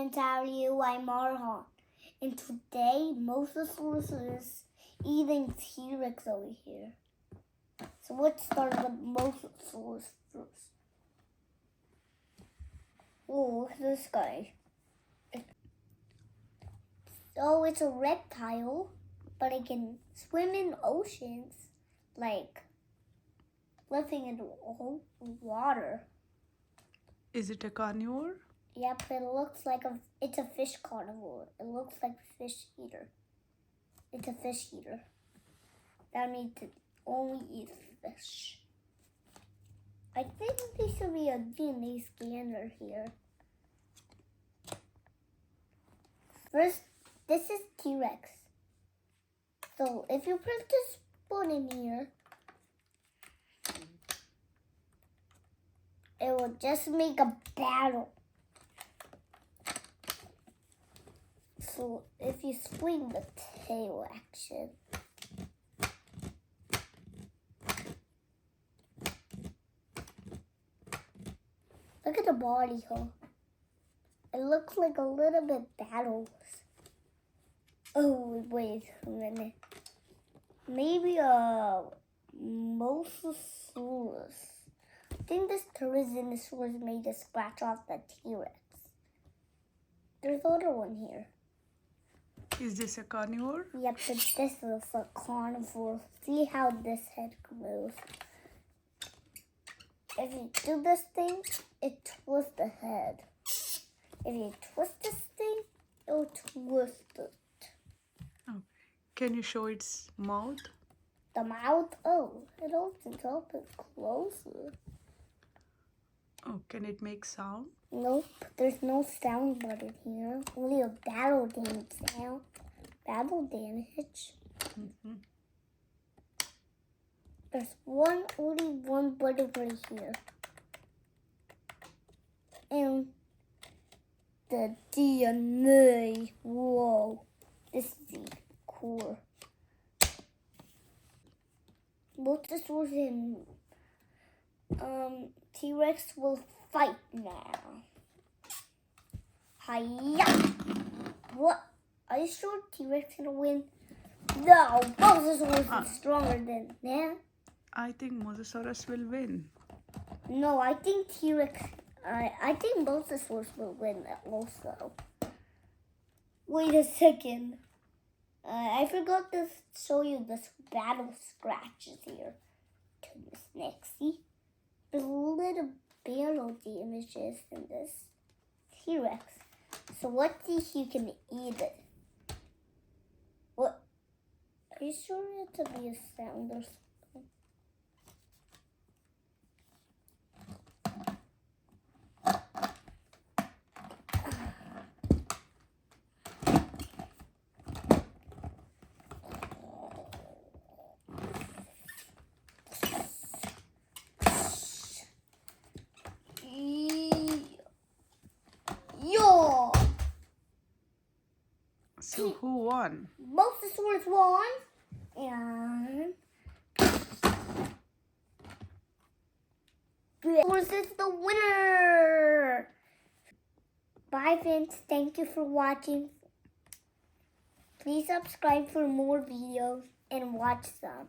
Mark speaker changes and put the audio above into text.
Speaker 1: friends, how are you? I'm Arhan. And today, Mosasaurus is eating T-Rex over here. So let's start with Mosasaurus first. Oh, look at this guy. So it's a reptile, but it can swim in oceans, like living in water.
Speaker 2: Is it a carnivore?
Speaker 1: Yep, it looks like it's a fish carnivore. It looks like a fish eater. It's a fish eater. That means it only eats fish. I think there should be a DNA scanner here. First, this is T-Rex. So if you put this spoon in here, it will just make a battle. So if you swing the tail action, look at the body, huh? It looks like a little bit battles. Oh, wait a minute. Maybe a Mosasaurus. I think this Tyrannosaurus made to scratch off the T-Rex. There's another one here.
Speaker 2: Is this a carnivore?
Speaker 1: Yep, but this is a carnivore. See how this head moves. If you do this thing, it twists the head. If you twist this thing, it will twist it.
Speaker 2: Oh. Can you show its mouth?
Speaker 1: The mouth, oh, it opens up and closes.
Speaker 2: Oh, can it make sound?
Speaker 1: Nope, there's no sound button here. Only a battle damage sound. Battle damage.
Speaker 2: Mm-hmm.
Speaker 1: There's only one button right here. And the DNA. Whoa, this is the core. Both the swords and T-Rex will fight now. Hiya! What? Are you sure T-Rex gonna win? No, Mosasaurus is stronger than that.
Speaker 2: I think Mosasaurus will win.
Speaker 1: No, I think T-Rex. I think Mosasaurus will win also. Wait a second. I forgot to show you this battle scratches here. Turn this next. See? There's little battle damages in this T-Rex. So let's see if you can eat it. What? Are you sure it to be a sound or something? Yo!
Speaker 2: So who won?
Speaker 1: Mosasaurus won, and Dinosaurs is the winner. Bye, friends. Thank you for watching. Please subscribe for more videos and watch some.